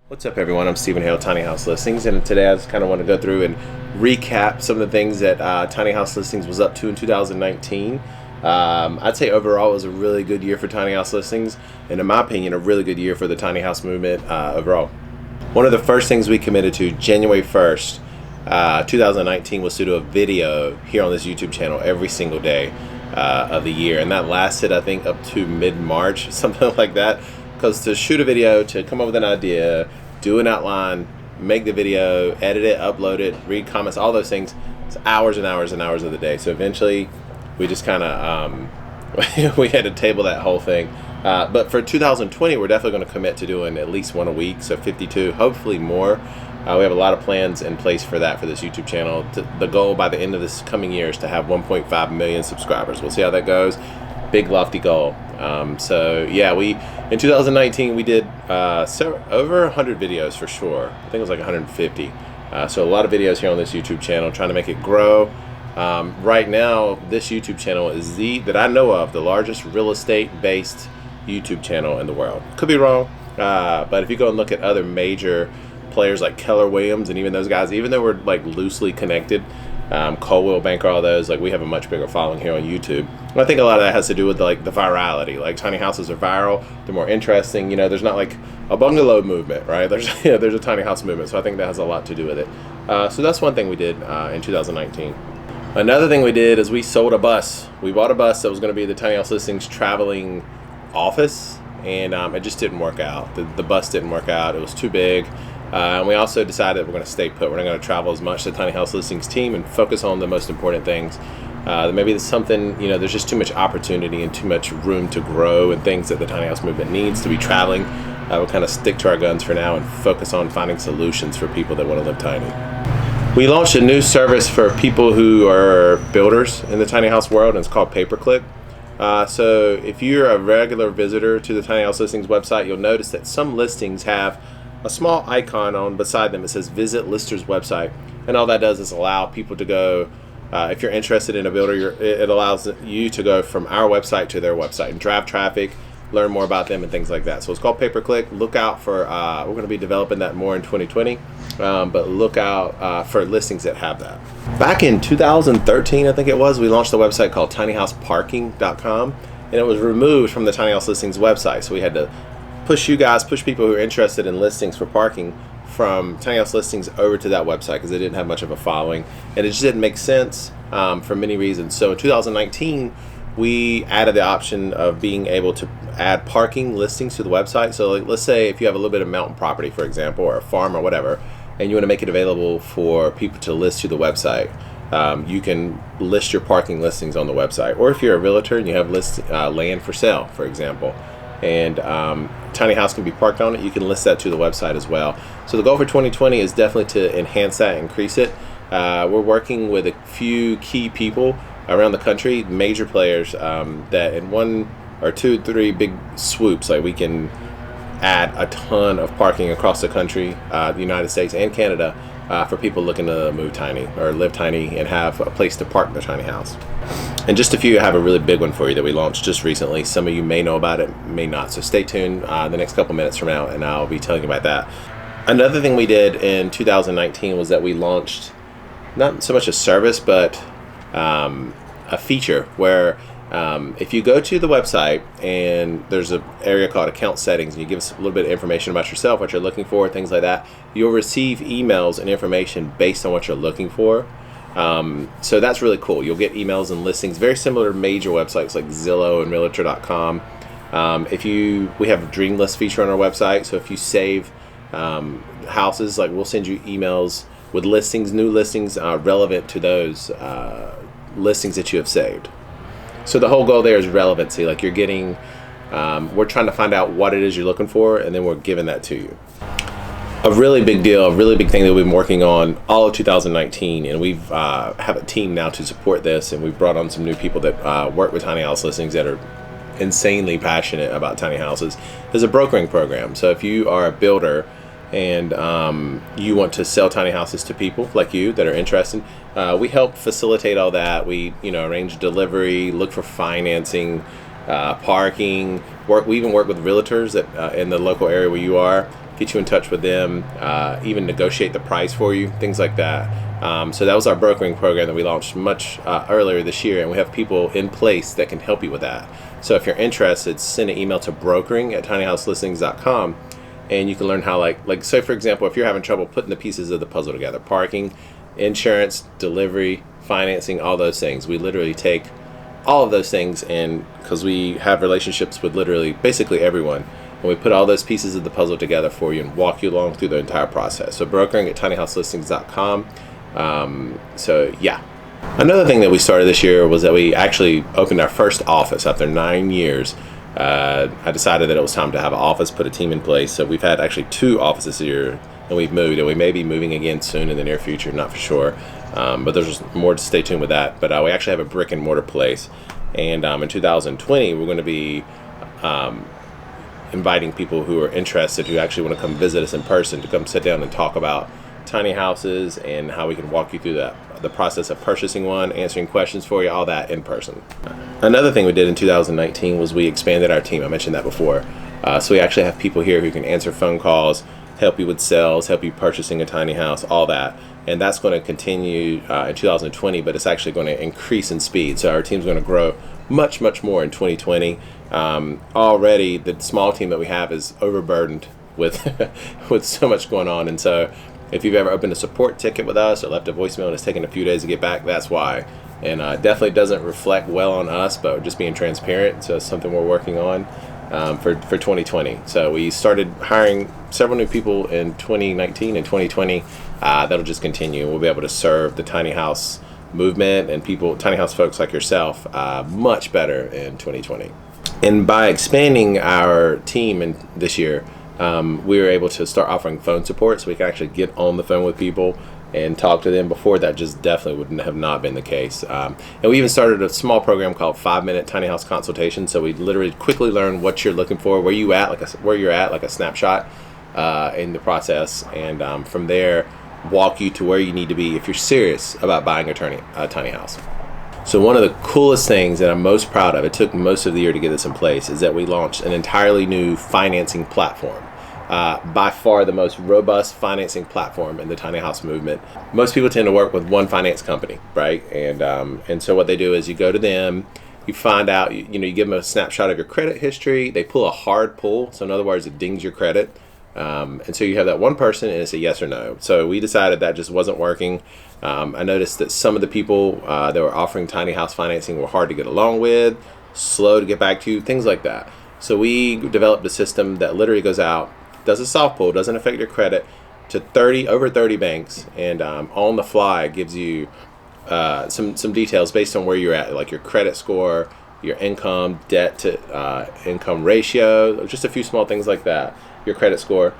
What's up, everyone? I'm Stephen Hale, Tiny House Listings, and today I just kind of want to go through and recap some of the things that Tiny House Listings was up to in 2019. I'd say overall it was a really good year for Tiny House Listings, and in my opinion, a really good year for the Tiny House movement overall. One of the first things we committed to January 1st, 2019 was to do a video here on this YouTube channel every single day of the year, and that lasted, I think, up to mid-March, something like that. Because to shoot a video, to come up with an idea, do an outline, make the video, edit it, upload it, read comments, all those things, it's hours and hours and hours of the day. So eventually we just kind of we had to table that whole thing. But for 2020, we're definitely going to commit to doing at least one a week, so 52, hopefully more. We have a lot of plans in place for that for this YouTube channel. The goal by the end of this coming year is to have 1.5 million subscribers. We'll see how that goes. Big lofty goal. So yeah, in 2019 we did over 100 videos for sure. I think it was like 150. So a lot of videos here on this YouTube channel, trying to make it grow. Right now, this YouTube channel is that I know of, the largest real estate based YouTube channel in the world. Could be wrong, but if you go and look at other major players like Keller Williams and even those guys, even though we're like loosely connected, Coldwell Banker, all those, like we have a much bigger following here on YouTube. And I think a lot of that has to do with like the virality. Like tiny houses are viral, they're more interesting. You know, there's not like a bungalow movement, right? There's there's a tiny house movement. So I think that has a lot to do with it. So that's one thing we did in 2019. Another thing we did is we sold a bus. We bought a bus that was going to be the Tiny House Listings traveling office, and it just didn't work out. The bus didn't work out. It was too big. And we also decided we're going to stay put. We're not going to travel as much, the Tiny House Listings team, and focus on the most important things. Maybe there's something, there's just too much opportunity and too much room to grow and things that the Tiny House movement needs to be traveling. We'll kind of stick to our guns for now and focus on finding solutions for people that want to live tiny. We launched a new service for people who are builders in the tiny house world, and it's called Paperclip. So if you're a regular visitor to the Tiny House Listings website, you'll notice that some listings have a small icon on beside them. It says visit lister's website, and all that does is allow people to go, if you're interested in a builder, it allows you to go from our website to their website and drive traffic, learn more about them and things like that. So it's called Paperclip. Look out for we're going to be developing that more in 2020, but look out for listings that have that. Back in 2013, I think it was, we launched a website called tinyhouseparking.com, and it was removed from the Tiny House Listings website. So we had to push people who are interested in listings for parking from Tiny House Listings over to that website because they didn't have much of a following, and it just didn't make sense for many reasons. So in 2019, we added the option of being able to add parking listings to the website. So like, let's say if you have a little bit of mountain property, for example, or a farm or whatever, and you want to make it available for people to list to the website, you can list your parking listings on the website. Or if you're a realtor and you have land for sale, for example, and tiny house can be parked on it, you can list that to the website as well. So the goal for 2020 is definitely to enhance that, increase it. We're working with a few key people around the country, major players, that in 1 or 2, 3 big swoops, like we can add a ton of parking across the country, the United States and Canada, for people looking to move tiny or live tiny and have a place to park their tiny house. And just a few, I have a really big one for you that we launched just recently. Some of you may know about it, may not. So stay tuned the next couple minutes from now, and I'll be telling you about that. Another thing we did in 2019 was that we launched not so much a service, but a feature where if you go to the website and there's an area called account settings, and you give us a little bit of information about yourself, what you're looking for, things like that, you'll receive emails and information based on what you're looking for. So that's really cool. You'll get emails and listings very similar to major websites like Zillow and Realtor.com. We have a Dreamless feature on our website, so if you save houses, like we'll send you emails with listings, new listings relevant to those listings that you have saved. So the whole goal there is relevancy. Like you're getting, we're trying to find out what it is you're looking for, and then we're giving that to you. A really big deal, a really big thing that we've been working on all of 2019, and we've have a team now to support this, and we've brought on some new people that work with tiny house listings that are insanely passionate about tiny houses. There's a brokering program. So if you are a builder and you want to sell tiny houses to people like you that are interested, we help facilitate all that. We arrange delivery, look for financing, parking, we even work with realtors that in the local area where you are get you in touch with them, even negotiate the price for you, things like that. So that was our brokering program that we launched much earlier this year, and we have people in place that can help you with that. So if you're interested, send an email to brokering@tinyhouselistings.com, and you can learn how, like say for example, if you're having trouble putting the pieces of the puzzle together, parking, insurance, delivery, financing, all those things, we literally take all of those things, and because we have relationships with literally basically everyone, and we put all those pieces of the puzzle together for you and walk you along through the entire process. So brokering@tinyhouselistings.com. So yeah. Another thing that we started this year was that we actually opened our first office after 9 years. I decided that it was time to have an office, put a team in place. So we've had actually 2 offices here, and we've moved, and we may be moving again soon in the near future, not for sure. But there's more to stay tuned with that. But we actually have a brick and mortar place. And in 2020, we're going to be inviting people who are interested, who actually want to come visit us in person, to come sit down and talk about tiny houses and how we can walk you through the process of purchasing one, answering questions for you, all that in person. Another thing we did in 2019 was we expanded our team. I mentioned that before. So we actually have people here who can answer phone calls, help you with sales, help you purchasing a tiny house, all that. And that's going to continue in 2020, but it's actually going to increase in speed. So our team's going to grow much, much more in 2020. Already, the small team that we have is overburdened with with so much going on. And so if you've ever opened a support ticket with us or left a voicemail and it's taken a few days to get back, that's why. And definitely doesn't reflect well on us, but we're just being transparent. So it's something we're working on for 2020. So we started hiring several new people in 2019 and 2020. That'll just continue. We'll be able to serve the tiny house movement and people, tiny house folks like yourself, much better in 2020. And by expanding our team in this year, we were able to start offering phone support, so we can actually get on the phone with people and talk to them. Before that, just definitely would have not been the case. And we even started a small program called 5-minute tiny house consultation. So we literally quickly learn what you're looking for, where you're at, like a snapshot in the process, and from there walk you to where you need to be if you're serious about buying a tiny house. So one of the coolest things that I'm most proud of, it took most of the year to get this in place, is that we launched an entirely new financing platform. By far the most robust financing platform in the tiny house movement. Most people tend to work with one finance company, right? And so what they do is you go to them, you find out, you give them a snapshot of your credit history. They pull a hard pull, so in other words, it dings your credit. And so you have that one person, and it's a yes or no. So we decided that just wasn't working. I noticed that some of the people that were offering tiny house financing were hard to get along with, slow to get back to you, things like that. So we developed a system that literally goes out, does a soft pull, doesn't affect your credit, to over 30 banks, and on the fly gives you some details based on where you're at, like your credit score, your income, debt to income ratio, just a few small things like that, your credit score,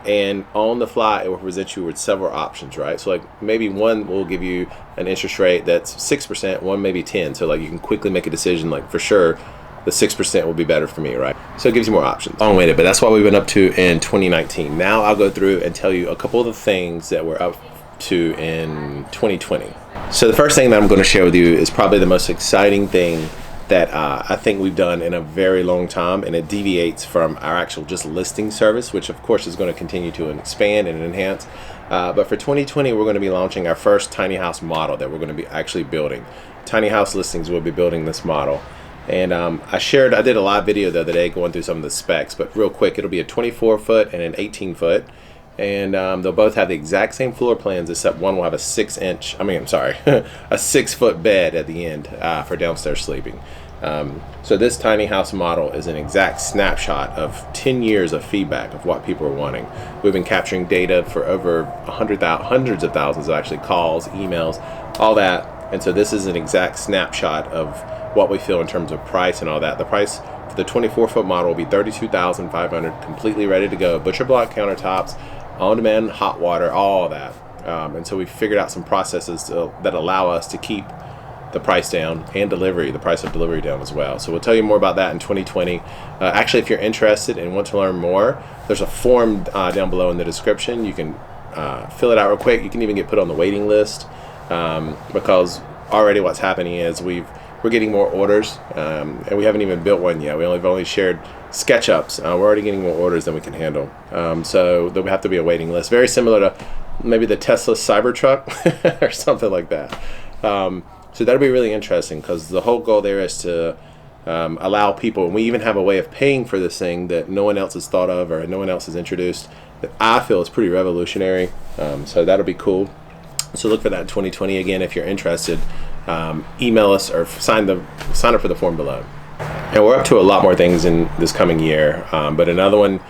and on the fly it will present you with several options, right? So like maybe one will give you an interest rate that's 6%, one maybe 10, so like you can quickly make a decision, like for sure the 6% will be better for me, right? So it gives you more options. Long-winded, but that's what we've been up to in 2019. Now I'll go through and tell you a couple of the things that we're up to in 2020. So the first thing that I'm going to share with you is probably the most exciting thing that I think we've done in a very long time, and it deviates from our actual just listing service, which of course is going to continue to expand and enhance. But for 2020, we're going to be launching our first tiny house model that we're going to be actually building. Tiny House Listings will be building this model. And I did a live video the other day going through some of the specs, but real quick, it'll be a 24 foot and an 18 foot. And they'll both have the exact same floor plans, except one will have a 6 foot bed at the end for downstairs sleeping. So this tiny house model is an exact snapshot of 10 years of feedback of what people are wanting. We've been capturing data for over hundreds of thousands of actually calls, emails, all that. And so this is an exact snapshot of what we feel in terms of price and all that. The price for the 24 foot model will be $32,500, completely ready to go. Butcher block countertops, on-demand hot water, all of that. And so we figured out some processes that allow us to keep the price down and the price of delivery down as well. So we'll tell you more about that in 2020. Actually, if you're interested and want to learn more, there's a form down below in the description. You can fill it out real quick. You can even get put on the waiting list because already what's happening is we're getting more orders, and we haven't even built one yet. We've only shared SketchUps. We're already getting more orders than we can handle. So there would have to be a waiting list, very similar to maybe the Tesla Cybertruck or something like that. So that'll be really interesting, because the whole goal there is to allow people, and we even have a way of paying for this thing that no one else has thought of or no one else has introduced, that I feel is pretty revolutionary. So that'll be cool. So look for that in 2020. Again, if you're interested, email us or sign up for the form below. And we're up to a lot more things in this coming year, but another one,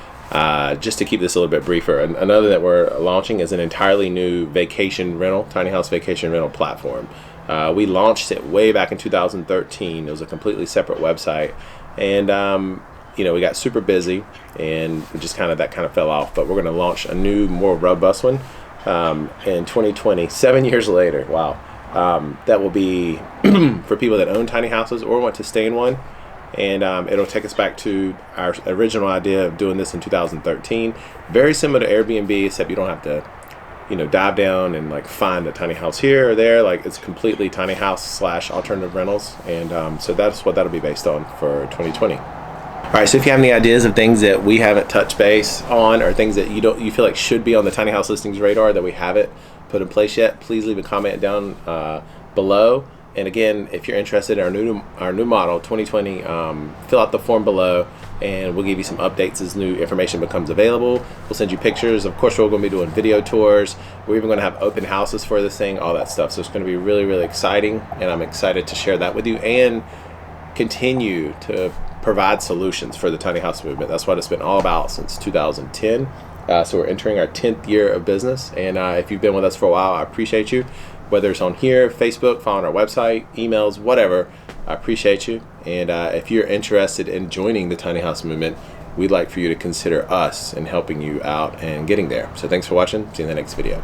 just to keep this a little bit briefer, another that we're launching is an entirely new vacation rental, tiny house vacation rental platform. We launched it way back in 2013. It was a completely separate website, and we got super busy, and just that kind of fell off. But we're going to launch a new, more robust one in 2020, 7 years later. Wow. That will be for people that own tiny houses or want to stay in one. And it'll take us back to our original idea of doing this in 2013. Very similar to Airbnb, except you don't have to, dive down and find a tiny house here or there. It's completely tiny house / alternative rentals. And so that's what that'll be based on for 2020. All right, so if you have any ideas of things that we haven't touched base on, or things that you feel like should be on the tiny house listings radar that we haven't put in place yet, please leave a comment down below. And again, if you're interested in our new model 2020, fill out the form below, and we'll give you some updates as new information becomes available. We'll send you pictures. Of course, we're going to be doing video tours. We're even going to have open houses for this thing, all that stuff. So it's going to be really, really exciting, and I'm excited to share that with you and continue to provide solutions for the tiny house movement. That's what it's been all about since 2010. So we're entering our 10th year of business, and if you've been with us for a while, I appreciate you. Whether it's on here, Facebook, following our website, emails, whatever, I appreciate you. And if you're interested in joining the tiny house movement, we'd like for you to consider us in helping you out and getting there. So thanks for watching. See you in the next video.